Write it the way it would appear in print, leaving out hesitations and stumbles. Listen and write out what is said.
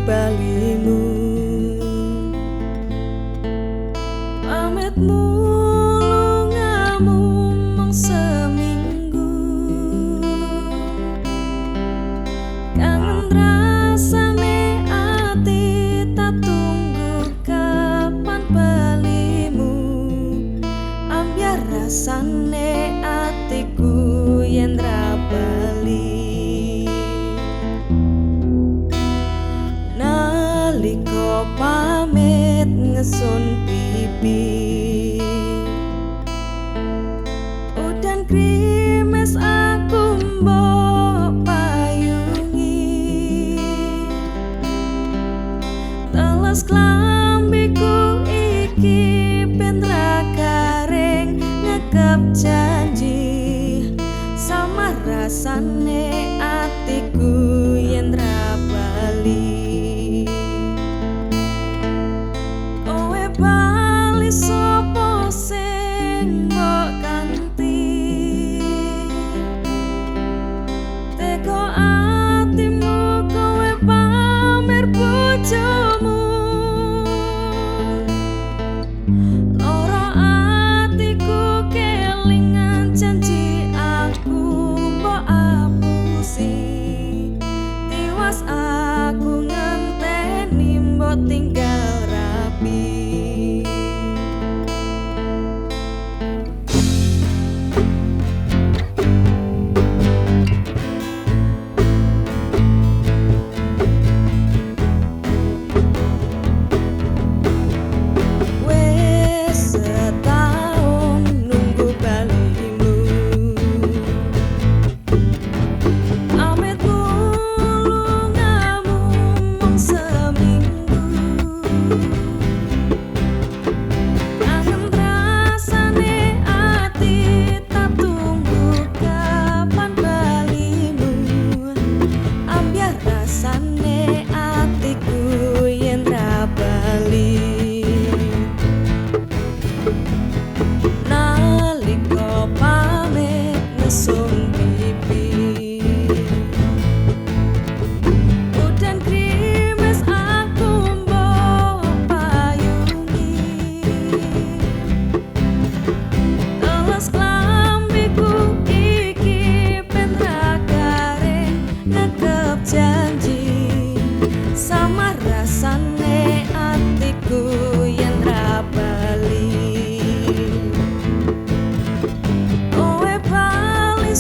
balimu. Pamitmu lungamu mung seminggu, kangen rasane ati tak tunggu kapan balimu. Ambyar rasane atiku yen ra bali. Nalika pamit ngesun pipi, udan krimes aku mbok payungi. Teles klambiku iki ben ra garing ngekep janji, sama rasane atiku yen ra bali. Kowe bali sapa sing mbok kanthi, teko atimu kowe pamer bojomu. Loro atiku kelingan janji aku mbok apusi, tiwas aku ngenteni mbok tinggal rapi. Nalika pamit ngesung pipi, udan krimes aku mbok payungi. Teles klambiku iki ben ra garing ngekep janji, sama rasane atiku yen ra bali. Kowe bali